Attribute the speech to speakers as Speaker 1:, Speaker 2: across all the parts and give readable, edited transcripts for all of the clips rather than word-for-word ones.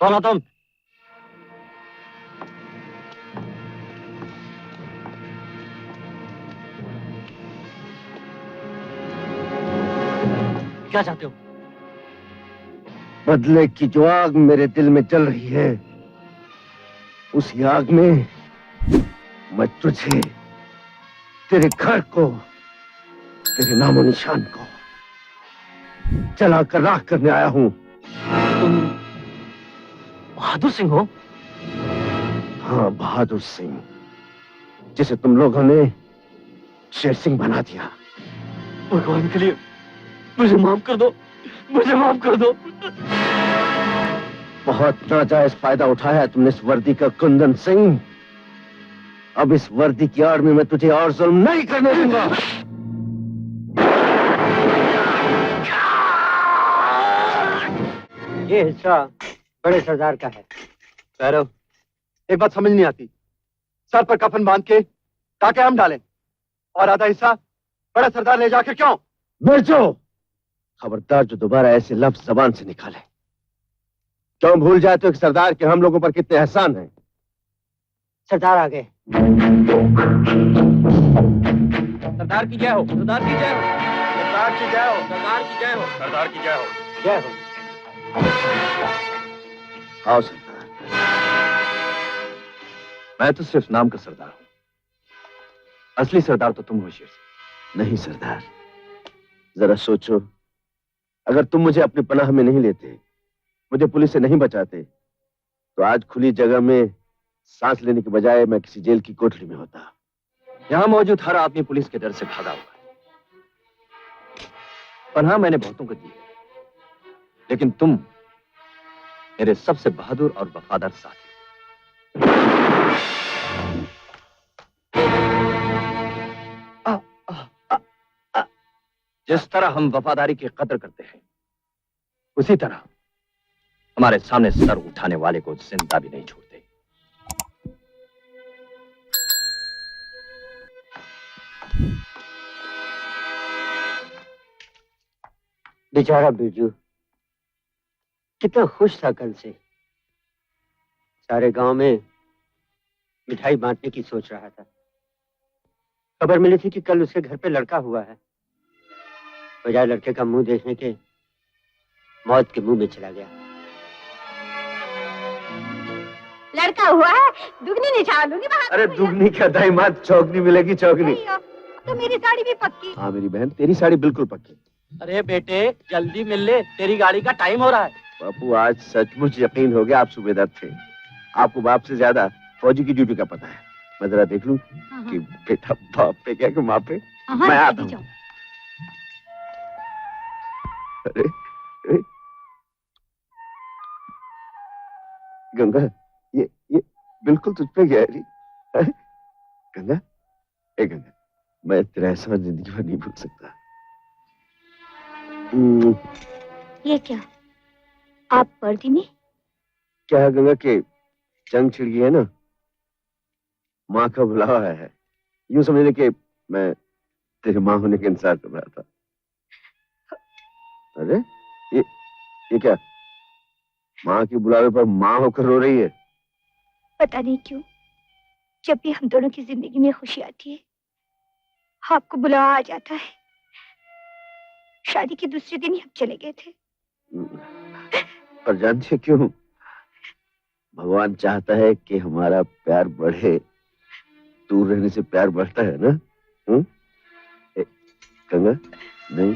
Speaker 1: कौन हो तुम? क्या चाहते हो?
Speaker 2: बदले की जो आग मेरे दिल में जल रही है, उसी आग में मैं तुझे, तेरे घर को, तेरे नामो निशान को जलाकर राख करने आया हूं।
Speaker 1: तुम बहादुर सिंह हो?
Speaker 2: हाँ, बहादुर सिंह, जिसे तुम लोगों ने शेर सिंह बना दिया।
Speaker 1: भगवान के लिए मुझे माफ कर दो, मुझे माफ कर दो।
Speaker 2: बहुत नाजायज फायदा उठाया है तुमने इस वर्दी का, कुंदन सिंह। अब इस वर्दी की आड़ में मैं तुझे और जुल्म नहीं करने दूंगा।
Speaker 3: ये हिस्सा बड़े सरदार का है।
Speaker 4: भैरव, एक बात समझ नहीं आती, सर पर कफन बांध के ताकि हम डालें और आधा हिस्सा बड़ा सरदार ले जाकर क्यों?
Speaker 2: बेचो। खबरदार जो दोबारा ऐसे लफ्ज जबान से निकाले। क्यों भूल जाते हो कि सरदार के हम लोगों पर कितने एहसान हैं?
Speaker 3: सरदार आ गए।
Speaker 1: सरदार की जय हो, सरदार की जय हो,
Speaker 4: सरदार की जय हो,
Speaker 1: सरदार की जय हो,
Speaker 4: सरदार की जय हो,
Speaker 3: जय हो।
Speaker 2: आओ सरदार।
Speaker 5: मैं तो सिर्फ नाम का सरदार हूं, असली सरदार तो तुम हो शेर सिंह।
Speaker 2: नहीं सरदार, जरा सोचो, अगर तुम मुझे अपनी पनाह में नहीं लेते, मुझे पुलिस से नहीं बचाते, तो आज खुली जगह में सांस लेने के बजाय मैं किसी जेल की कोठरी में होता।
Speaker 5: यहां मौजूद हर आदमी पुलिस के डर से भागा हुआ है। पनाह मैंने बहुतों को दी है, लेकिन तुम मेरे सबसे बहादुर और वफादार साथी। जिस तरह हम वफादारी की कदर करते हैं, उसी तरह हमारे सामने सर उठाने वाले को जिंदा भी नहीं छोड़ते।
Speaker 3: बेचारा बिरजू कितना खुश था कल से। सारे गांव में मिठाई बांटने की सोच रहा था। खबर मिली थी कि कल उसके घर पे लड़का हुआ है। बजाय लड़के का मुंह देखने के मौत के मुंह में चला गया।
Speaker 6: लड़का हुआ है, दुगनी निछावर लूंगी।
Speaker 2: अरे दुगनी क्या दाईमात, चौगनी मिलेगी चौगनी।
Speaker 6: तो मेरी साड़ी भी पक्की।
Speaker 2: हाँ मेरी बहन, तेरी साड़ी बिल्कुल पक्की।
Speaker 1: अरे बेटे जल्दी मिल ले, तेरी गाड़ी का टाइम हो रहा है।
Speaker 2: बापू आज सचमुच यकीन हो गया आप सूबेदार थे। आपको बाप से ज्यादा फौजी की ड्यूटी का पता है। मैं जरा देख लूं कि बेटा बाप पे क्या कि माँ पे। मैं आता हूँ। अरे गंगा, ये बिल्कुल तुझ पे गहरी है। गंगा, ए गंगा, मैं तेरा एहसान जिंदगी भर नहीं भूल सकता।
Speaker 6: ये क्या आप वर्दी में?
Speaker 2: क्या है गंगा के जंग छिड़ गई है ना, माँ का बुलावा है। यूं समझने के मैं तेरे माँ होने का इंतजार कर रहा था। अरे ये क्या, माँ के बुलावे पर माँ होकर रो रही है?
Speaker 6: पता नहीं क्यों जब भी हम दोनों की जिंदगी में खुशी आती है, आपको बुलावा आ जाता है। शादी के दूसरे दिन ही हम चले गए थे।
Speaker 2: पर जानते क्यों? भगवान चाहता है कि हमारा प्यार बढ़े। दूर रहने से प्यार बढ़ता है ना? गंगा नहीं,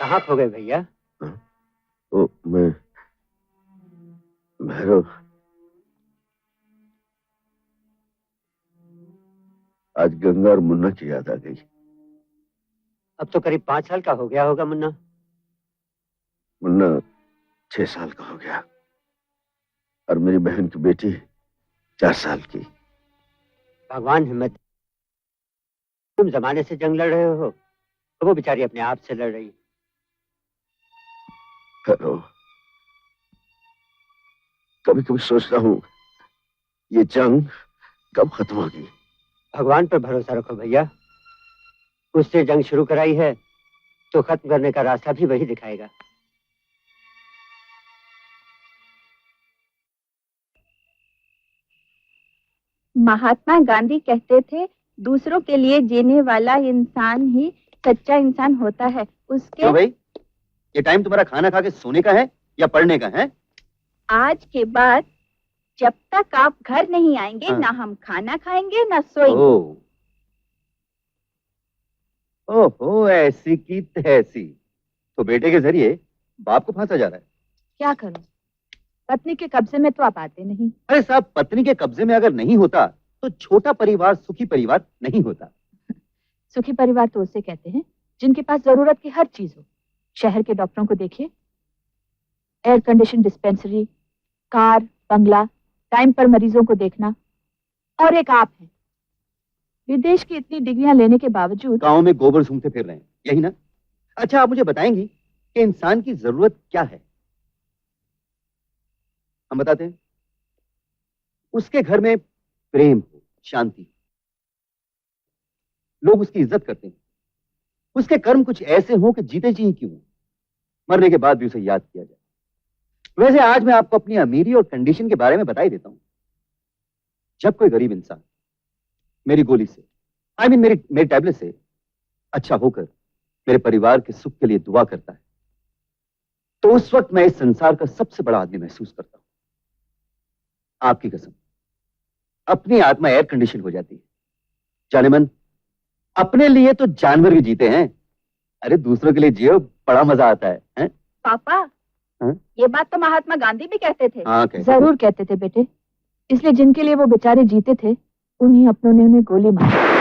Speaker 3: कहाँ खो गए भैया?
Speaker 2: ओ मैं भैरव, आज गंगा और मुन्ना की याद आ गई।
Speaker 3: अब तो करीब 5 साल का हो गया होगा मुन्ना।
Speaker 2: मुन्ना 6 साल का हो गया और मेरी बहन की बेटी 4 साल की।
Speaker 3: भगवान हिम्मत। तुम जमाने से जंग लड़ रहे हो तो वो बेचारी अपने आप से लड़ रही है।
Speaker 2: कभी कभी सोचता हूँ ये जंग कब खत्म होगी।
Speaker 3: भगवान पर भरोसा रखो भैया, उससे जंग शुरू कराई है तो खत्म करने का रास्ता भी वही दिखाएगा।
Speaker 7: महात्मा गांधी कहते थे, दूसरों के लिए जीने वाला इंसान ही सच्चा इंसान होता है। उसके
Speaker 4: क्यों भाई, ये टाइम तुम्हारा खाना खा के सोने का है या पढ़ने का है?
Speaker 7: आज के बाद जब तक आप घर नहीं आएंगे,
Speaker 4: हाँ।
Speaker 7: ना हम खाना खाएंगे ना सोएंगे।
Speaker 4: ओहो, ऐसी की तैसी। तो बेटे के जरिए बाप को फांसा जा रहा है।
Speaker 7: क्या करूं, पत्नी के कब्जे में तो आप आते नहीं।
Speaker 4: अरे साहब, पत्नी के कब्जे में अगर नहीं होता तो छोटा परिवार सुखी परिवार नहीं होता।
Speaker 7: सुखी परिवार तो उसे कहते हैं जिनके पास जरूरत की हर चीज हो। शहर के डॉक्टरों को देखिए, एयर कंडीशन डिस्पेंसरी, कार, बंगला, टाइम पर मरीजों को देखना। और एक आप हैं, विदेश की इतनी डिग्रियां लेने के बावजूद
Speaker 4: गांव में गोबर सूंघते फिर रहे हैं, यही ना? अच्छा, आप मुझे बताएंगी कि इंसान की जरूरत क्या है? हम बताते हैं। उसके घर में प्रेम हो, शांति, लोग उसकी इज्जत करते हैं, उसके कर्म कुछ ऐसे हों कि जीते जी क्यों, मरने के बाद भी उसे याद किया जाए। वैसे आज मैं आपको अपनी अमीरी और कंडीशन के बारे में बता ही देता हूं। जब कोई गरीब इंसान मेरी गोली से, मेरी टैबलेट से अच्छा होकर मेरे परिवार के सुख के लिए दुआ करता है, तो उस वक्त मैं इस संसार का सबसे बड़ा आदमी महसूस करता हूं। आपकी कसम, अपनी आत्मा एयर कंडीशन हो जाती है। जाने मन, अपने लिए तो जानवर भी जीते हैं, अरे दूसरों के लिए जियो, बड़ा मजा आता है?
Speaker 7: पापा,
Speaker 4: हाँ?
Speaker 7: ये बात तो महात्मा गांधी भी कहते थे।
Speaker 4: हाँ, कहते
Speaker 7: जरूर कहते थे बेटे, इसलिए जिनके लिए वो बेचारे जीते थे, उन्हीं अपनों ने उन्हें गोली मारी।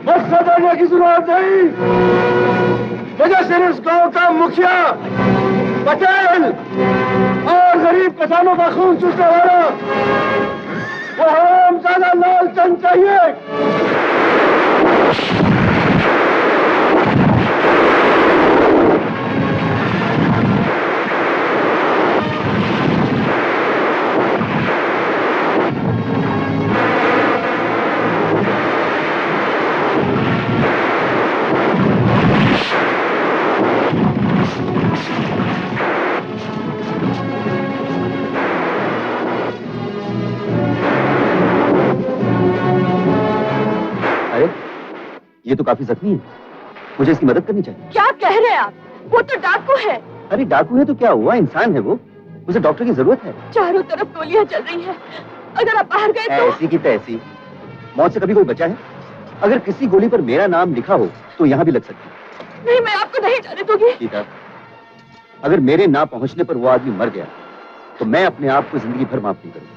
Speaker 2: मकसद की जरूरत नहीं, वजह सिर्फ इस गांव का मुखिया पटेल और गरीब किसानों का खून चूसने वाला वो हरामजादा लालचंद चाहिए।
Speaker 4: ये तो काफी जख्मी है, मुझे इसकी मदद करनी चाहिए।
Speaker 7: क्या कह रहे हैं आप? वो तो डाकू है।
Speaker 4: अरे डाकू है तो क्या हुआ, इंसान है वो, उसे डॉक्टर की जरूरत है।
Speaker 7: चारों तरफ गोलियां चल रही हैं, अगर आप बाहर गए तो।
Speaker 4: ऐसी की तैसी, मौत से कभी कोई बचा है? अगर किसी गोली पर मेरा नाम लिखा हो तो यहाँ भी लग सकती है।
Speaker 7: नहीं, मैं आपको नहीं जाने दूंगी।
Speaker 4: सीता, अगर मेरे ना पहुंचने पर वो आदमी मर गया तो मैं अपने आप को जिंदगी भर माफ नहीं करूंगा।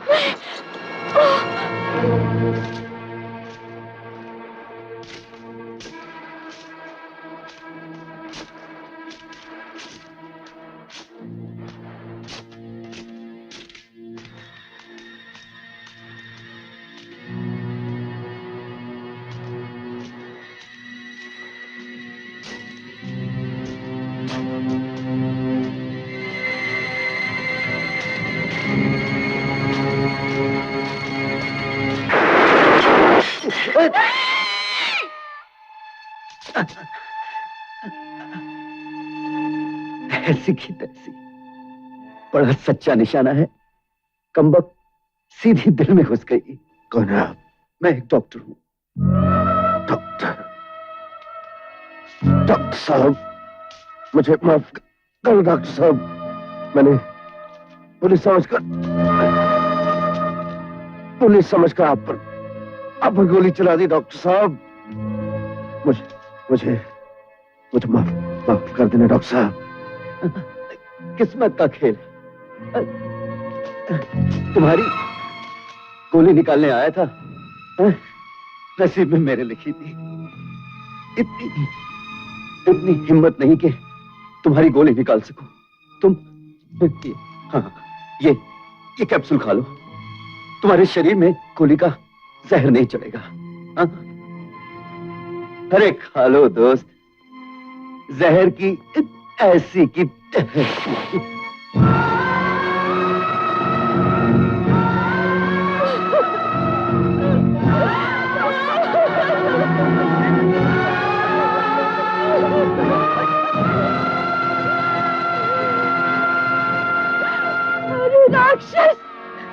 Speaker 4: ऐसी की तैसी, बड़ा सच्चा निशाना है। कमबख्त सीधी दिल में घुस गई।
Speaker 2: कौन है आप?
Speaker 4: मैं एक डॉक्टर हूं।
Speaker 2: डॉक्टर साहब, मुझे माफ करो डॉक्टर साहब, मैंने पुलिस समझकर आप पर गोली चला दी। डॉक्टर साहब, मुझे माफ कर देना डॉक्टर साहब।
Speaker 4: किस्मत का खेल। तुम्हारी गोली निकालने आया था, नसीब में मेरे लिखी थी। इतनी हिम्मत नहीं कि तुम्हारी गोली निकाल सकूं। तुम ये कैप्सूल खा लो, तुम्हारे शरीर में गोली का जहर नहीं चढ़ेगा। अरे खा लो दोस्त, जहर की ऐसी की
Speaker 7: राक्षस,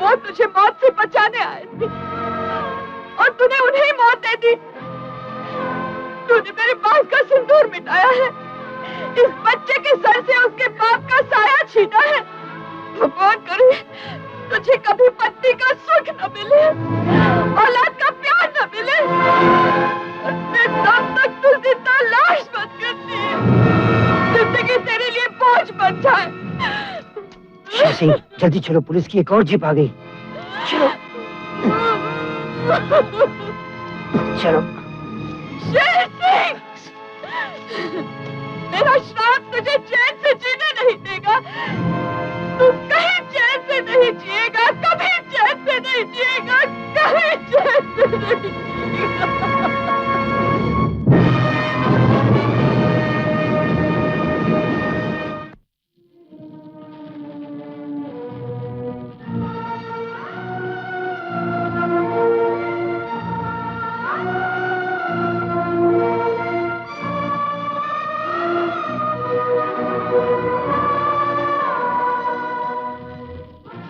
Speaker 7: वो तुझे मौत से बचाने आए थे और तूने उन्हें ही मौत दे दी। तूने मेरे बाप का सिंदूर मिटाया है, इस बच्चे के सर से उसके बाप का साया छीना है। भगवान करे तुझे कभी पत्नी का सुख न मिले, औलाद का प्यार न मिले, और मैं तब तक तू जिंदा लाश बन करती है, जिंदगी तेरे लिए बोझ बन जाए।
Speaker 3: शेर सिंह, जल्दी चलो, पुलिस की एक और जीप आ गई। चलो चलो।
Speaker 7: शेर सिंह, मेरा श्राप तुझे चैन से जीने नहीं देगा। तू कहीं चैन से नहीं जिएगा, कभी चैन से नहीं जिएगा, कहीं चैन से नहीं जिएगा।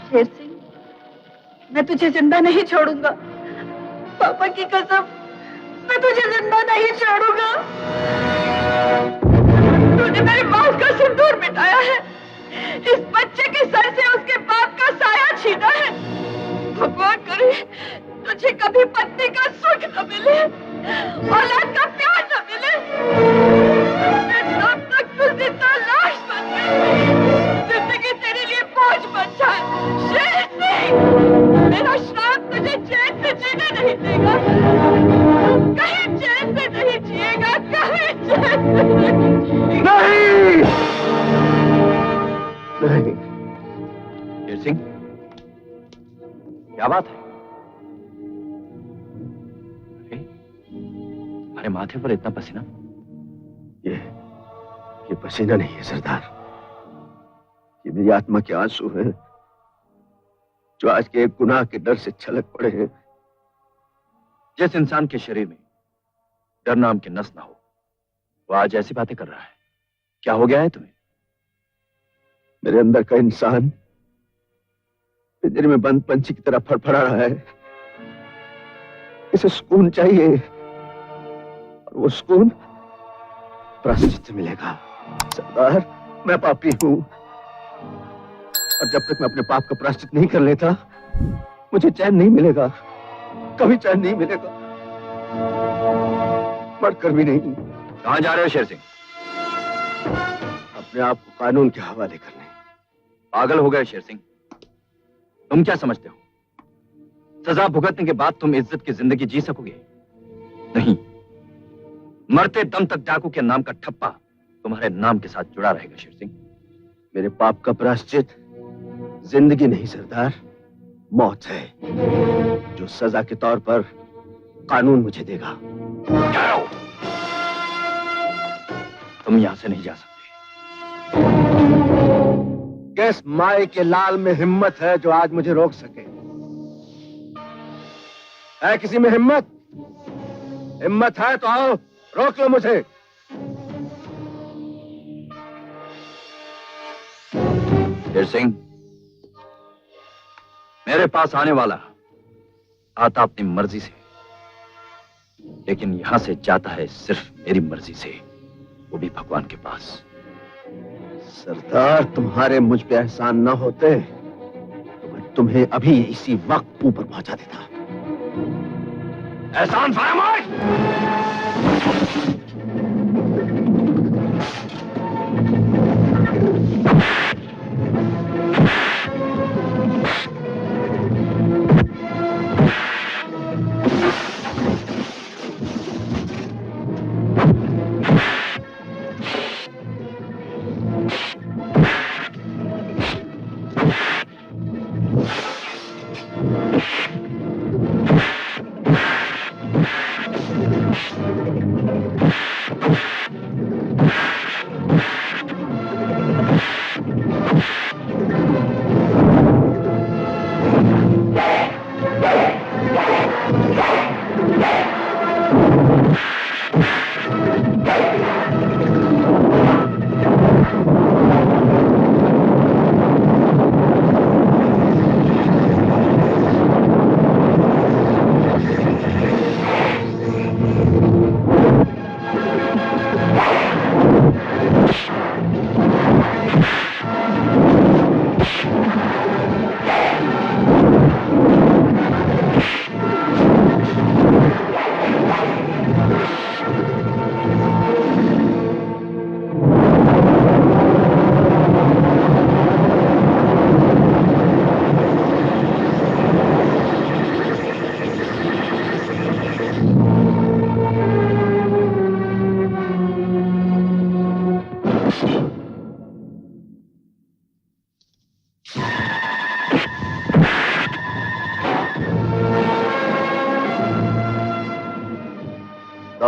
Speaker 7: शेर सिंह, मैं तुझे जिंदा नहीं छोड़ूंगा। पापा की कसम, मैं तुझे जिंदा नहीं छोड़ूंगा। तूने मेरे बाप का सिंदूर मिटाया है, इस बच्चे के सर से उसके बाप का साया छीना है। भगवान करे तुझे कभी पत्नी का सुख न मिले, औलाद का प्यार न मिले, मैं तब तक तू जिंदा लाश बन गई, जिंदगी तेरे लिए बोझ बन जाए। शेर सिंह, मेरा श्राप तुझे चैन से जीने नहीं देगा। कहीं चैन से नहीं जिएगा, कहीं चैन से नहीं जिएगा।
Speaker 2: नहीं।
Speaker 5: शेर सिंह, क्या बात है? अरे माथे पर इतना पसीना?
Speaker 2: ये पसीना नहीं है सरदार, ये मेरी आत्मा के आंसू हैं, जो आज के एक गुनाह के डर से छलक पड़े हैं।
Speaker 5: जिस इंसान के शरीर में डर नाम की नस ना हो, वो आज ऐसी बातें कर रहा है। क्या हो गया है तुम्हें?
Speaker 2: मेरे अंदर का इंसान पिंजरे में बंद पंछी की तरह फड़फड़ा रहा है। इसे सुकून चाहिए, और वो सुकून प्रायश्चित से मिलेगा। सरदार, मैं पापी हूं, और जब तक मैं अपने पाप का प्रायश्चित नहीं कर लेता, मुझे चैन नहीं मिलेगा, कभी चैन नहीं मिलेगा, मरकर भी नहीं।
Speaker 5: कहां जा रहे हो शेर सिंह?
Speaker 2: अपने आप को कानून के हवाले करने।
Speaker 5: पागल हो गए शेर सिंह? तुम क्या समझते हो, सजा भुगतने के बाद तुम इज्जत की जिंदगी जी सकोगे? नहीं, मरते दम तक डाकू के नाम का ठप्पा तुम्हारे नाम के साथ जुड़ा रहेगा शेर सिंह।
Speaker 2: मेरे पाप का प्रायश्चित जिंदगी नहीं सरदार, मौत है, जो सजा के तौर पर कानून मुझे देगा।
Speaker 5: तुम यहां से नहीं जा सकते।
Speaker 2: किस माए के लाल में हिम्मत है जो आज मुझे रोक सके? है किसी में हिम्मत? हिम्मत है तो आओ, रोक लो मुझे।
Speaker 5: शेर सिंह, मेरे पास आने वाला आता अपनी मर्जी से, लेकिन यहां से जाता है सिर्फ मेरी मर्जी से, वो भी भगवान के पास।
Speaker 2: सरदार, तुम्हारे मुझ पे एहसान न होते तो मैं तुम्हें अभी इसी वक्त ऊपर पहुंचा देता।
Speaker 5: एहसान फरमाइश।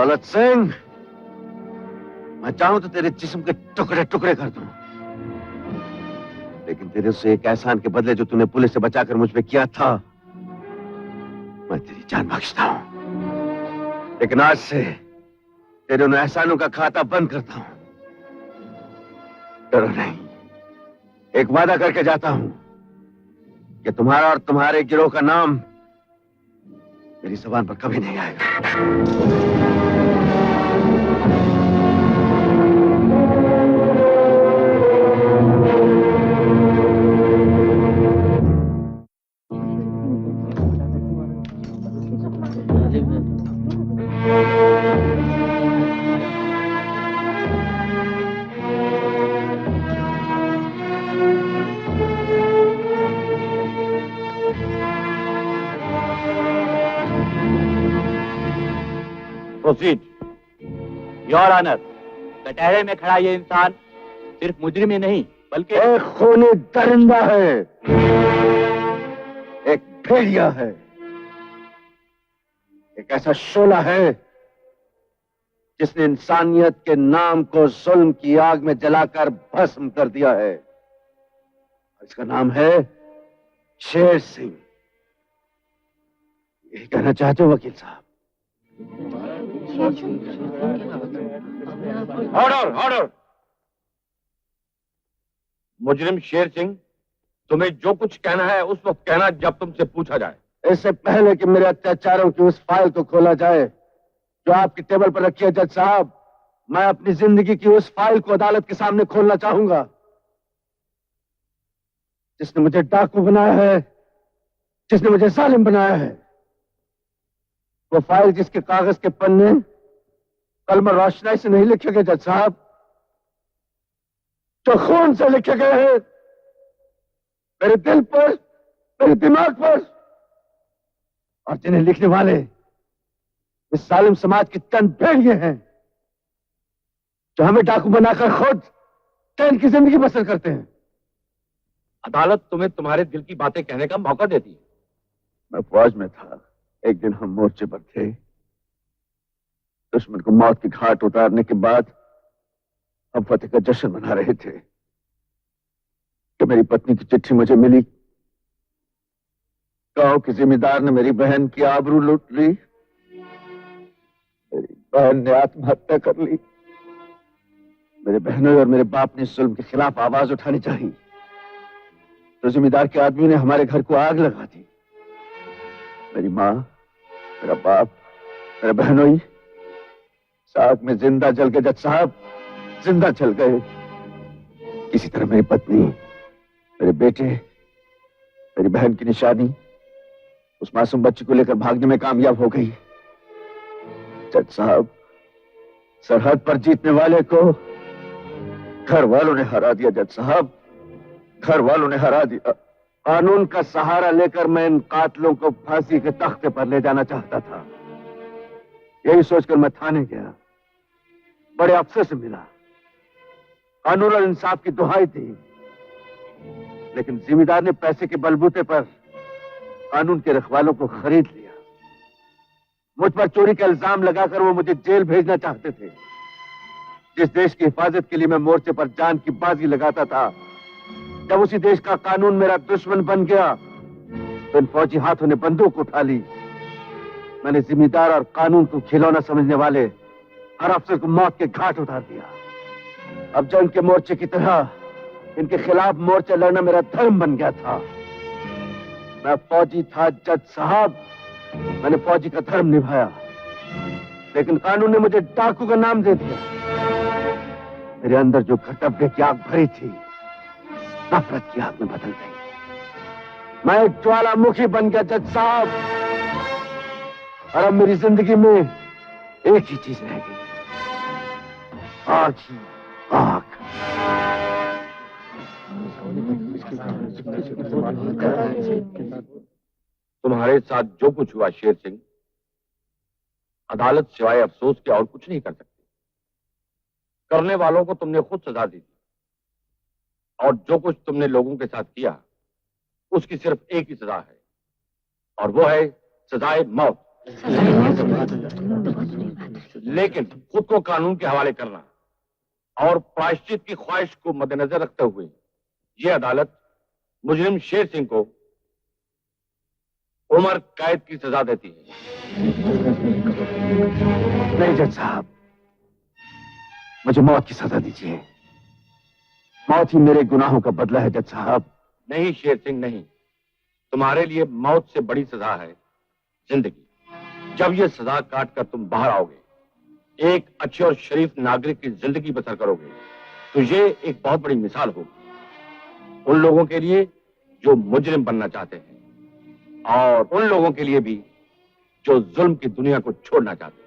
Speaker 2: दौलत सिंह, मैं चाहूं तो तेरे जिस्म के टुकड़े टुकड़े कर दूं, लेकिन तेरे से एक एहसान के बदले जो तूने पुलिस से बचाकर मुझ पे किया था, मैं तेरी जान बख्शता हूं। लेकिन आज से तेरे उन एहसानों का खाता बंद करता हूं। डरो नहीं, एक वादा करके जाता हूं कि तुम्हारा और तुम्हारे गिरोह का नाम मेरी जुबान पर कभी नहीं आएगा।
Speaker 1: प्रोसीड। योर ऑनर, कटहरे में खड़ा ये इंसान सिर्फ मुजरिम ही नहीं बल्कि
Speaker 2: एक खूनी दरिंदा है, एक भेड़िया है, एक ऐसा शोला है जिसने इंसानियत के नाम को जुल्म की आग में जलाकर भस्म कर दिया है। इसका नाम है शेर सिंह। यही कहना चाहते हो वकील साहब?
Speaker 5: Order, order. मुजरिम शेर सिंह, तुम्हें जो कुछ कहना है उस वक्त कहना जब तुमसे पूछा जाए।
Speaker 2: इससे पहले कि मेरे अत्याचारों की उस फाइल को खोला जाए जो आपकी टेबल पर रखी है जज साहब, मैं अपनी जिंदगी की उस फाइल को अदालत के सामने खोलना चाहूंगा। जिसने मुझे डाकू बनाया है, जिसने मुझे जालिम बनाया है, वो फाइल जिसके कागज के पन्ने कलम रोशनाई से नहीं लिखे गए जज साहब, जो खून से लिखे गए हैं मेरे दिल पर, मेरे दिमाग पर, और जिन्हें लिखने वाले इस जालिम समाज की तन भेड़िए हैं जो हमें डाकू बनाकर खुद चैन की जिंदगी बसर करते हैं।
Speaker 5: अदालत तुम्हें तुम्हारे दिल की बातें कहने का मौका देती है।
Speaker 2: मैं फौज में था, एक दिन हम मोर्चे पर थे। दुश्मन को मौत की घाट उतारने के बाद हम फतेह का जश्न मना रहे थे कि मेरी पत्नी की चिट्ठी मुझे मिली। गांव के जिम्मेदार ने मेरी बहन की आबरू लूट ली, मेरी बहन ने आत्महत्या कर ली। मेरे बहनों और मेरे बाप ने इस जुल्म के खिलाफ आवाज उठानी चाहिए तो जिम्मेदार के आदमी ने हमारे घर को आग लगा दी। मेरी माँ, मेरा बाप, मेरे बहनोई साथ में जिंदा जल गए जज साहब, जिंदा जल गए। किसी तरह मेरी पत्नी, मेरे बेटे, मेरी बहन की निशानी उस मासूम बच्ची को लेकर भागने में कामयाब हो गई। जज साहब, सरहद पर जीतने वाले को घर वालों ने हरा दिया। जज साहब, घर वालों ने हरा दिया। कानून का सहारा लेकर मैं इन कातलों को फांसी के तख्ते पर ले जाना चाहता था। यही सोचकर मैं थाने गया, बड़े अफसर से मिला, कानून और इंसाफ की दुहाई दी, लेकिन जिम्मेदार ने पैसे के बलबूते पर कानून के रखवालों को खरीद लिया। मुझ पर चोरी का इल्जाम लगाकर वो मुझे जेल भेजना चाहते थे। जिस देश की हिफाजत के लिए मैं मोर्चे पर जान की बाजी लगाता था, जब उसी देश का कानून मेरा दुश्मन बन गया तो इन फौजी हाथों ने बंदूक उठा ली। मैंने जिम्मेदार और कानून को खिलौना समझने वाले हर अफसर को मौत के घाट उतार दिया। अब जंग के मोर्चे की तरह इनके खिलाफ मोर्चा लड़ना मेरा धर्म बन गया था। मैं फौजी था जज साहब, मैंने फौजी का धर्म निभाया, लेकिन कानून ने मुझे डाकू का नाम दे दिया। मेरे अंदर जो कर्तव्य की आग भरी थी, नफरत की आग में बदल गई। मैं एक ज्वालामुखी बन गया जज साहब, और अब मेरी जिंदगी में एक ही चीज रह गई, आग ही आग।
Speaker 5: तुम्हारे साथ जो कुछ हुआ शेर सिंह, अदालत सिवाय अफसोस के और कुछ नहीं कर सकती। करने वालों को तुमने खुद सजा दी थी, और जो कुछ तुमने लोगों के साथ किया उसकी सिर्फ एक ही सजा है, और वो है सजाए मौत।
Speaker 8: लेकिन खुद को कानून के हवाले करना और प्रायश्चित की ख्वाहिश को मद्देनजर रखते हुए ये अदालत मुजरिम शेर सिंह को उम्र कैद की सजा देती है।
Speaker 2: नहीं जज साहब, मुझे मौत की सजा दीजिए। मौत ही मेरे गुनाहों का बदला है जज साहब।
Speaker 8: नहीं शेर सिंह, नहीं, तुम्हारे लिए मौत से बड़ी सजा है जिंदगी। जब ये सजा काट कर तुम बाहर आओगे, एक अच्छे और शरीफ नागरिक की जिंदगी बसर करोगे, तो ये एक बहुत बड़ी मिसाल होगी उन लोगों के लिए जो मुजरिम बनना चाहते हैं और उन लोगों के लिए भी जो जुल्म की दुनिया को छोड़ना चाहते हैं।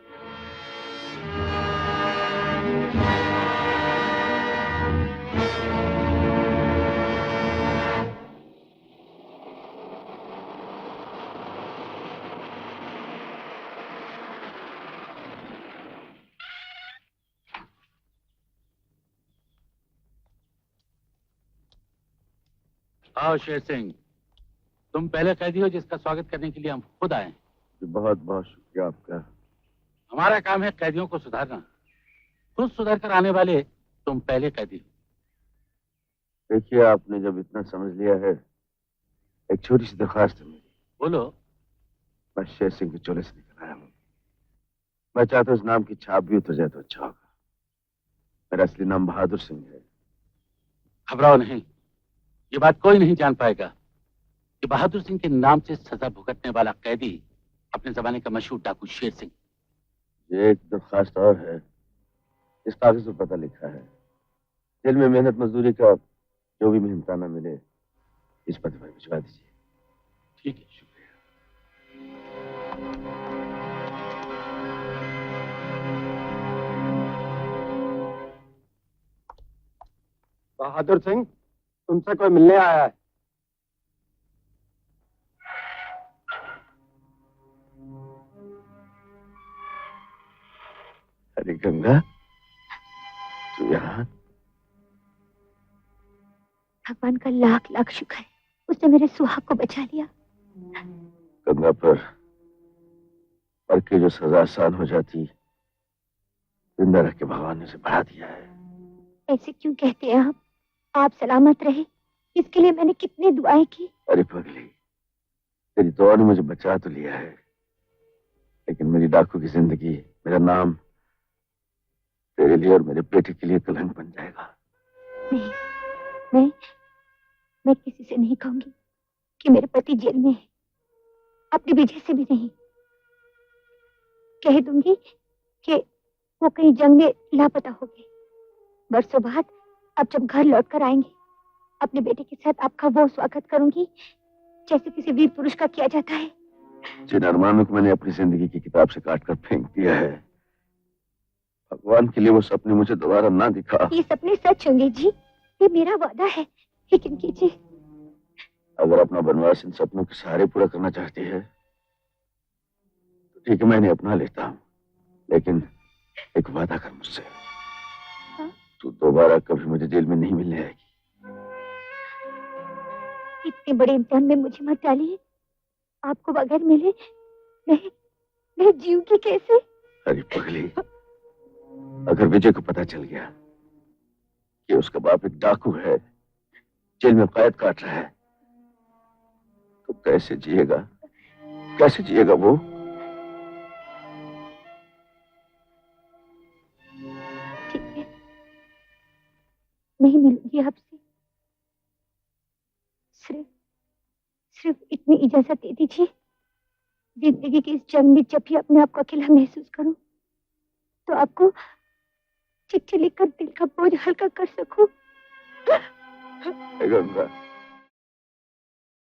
Speaker 1: आओ शेर सिंह, तुम पहले कैदी हो जिसका स्वागत करने के लिए हम खुद आए हैं।
Speaker 2: बहुत बहुत शुक्रिया आपका।
Speaker 1: हमारा काम है कैदियों को सुधारना। खुद सुधर कर आने वाले तुम पहले कैदी हो।
Speaker 2: देखिए, आपने जब इतना समझ लिया है, एक छोटी सी दरख्वास्त है मेरी।
Speaker 1: बोलो।
Speaker 2: मैं शेर सिंह के चोले से निकल आया हूँ। मैं चाहता हूँ इस नाम की छाप भी उतर जाए तो अच्छा होगा। मेरा असली नाम बहादुर सिंह है।
Speaker 1: घबराओ नहीं, ये बात कोई नहीं जान पाएगा कि बहादुर सिंह के नाम से सजा भुगतने वाला कैदी अपने जमाने का मशहूर डाकू शेर सिंह।
Speaker 2: ये एक दरख्वास्त और है। इस कागज पर पता लिखा है। जेल में मेहनत मजदूरी का जो भी मेहनताना मिले, इस पते पर भिजवा दीजिए।
Speaker 1: ठीक है, शुक्रिया।
Speaker 3: बहादुर सिंह, तुमसे कोई मिलने आया है।
Speaker 2: अरे गंगा, तू यहाँ?
Speaker 6: भगवान का लाख लाख शुक्र है, उसने मेरे सुहाग को बचा लिया।
Speaker 2: गंगा पर की जो सजा आसान हो जाती, जिंदा रख के भगवान ने उसे बढ़ा दिया है।
Speaker 6: ऐसे क्यों कहते हैं आप सलामत रहे, इसके लिए मैंने कितनी दुआएं की।
Speaker 2: अरे पगली, तेरी दुआ ने मुझे बचा तो लिया है, लेकिन मेरी डाकू की जिंदगी, मेरा नाम तेरे लिए और मेरे बेटे के लिए कलंक बन जाएगा।
Speaker 6: नहीं, मैं किसी से नहीं कहूंगी कि मेरे पति जेल में है, अपनी वजह से भी नहीं। कह दूंगी कि वो कहीं जंग में लापता हो गए। बरसों बाद अब जब घर लौट कर आएंगे, अपने बेटे के साथ आपका वो स्वागत करूंगी जैसे किसी वीर पुरुष का किया जाता है।
Speaker 2: जिन अरमानों को मैंने अपनी जिंदगी की किताब से काट कर फेंक दिया है, भगवान के लिए वो सपने मुझे दोबारा ना दिखा।
Speaker 6: ये सपने सच होंगे जी, ये मेरा वादा है, यकीन कीजिए।
Speaker 2: अगर अपना बनवास इन सपनों के सहारे पूरा करना चाहती है तो ठीक है, मैं इन्हें अपना लेता हूँ, लेकिन एक वादा कर मुझसे।
Speaker 6: हाँ?
Speaker 2: तू दोबारा कभी मुझे जेल में नहीं मिलने आएगी।
Speaker 6: इतने बड़े इम्तिहान में मुझे मत डालिए। आपको बगैर मिले मैं जीऊंगी कैसे?
Speaker 2: अरे पगली, अगर विजय को पता चल गया कि उसका बाप एक डाकू है, जेल में कैद काट रहा है, तो कैसे जिएगा वो?
Speaker 6: ठीक है, नहीं मिलूंगी आपसे। सिर्फ इतनी इजाजत दे दीजिए, जिंदगी की इस जंग में जब भी अपने आप को अकेला महसूस करूं, तो आपको चिट्ठी लिखकर दिल का बोझ हल्का कर सकूं।
Speaker 2: गंगा,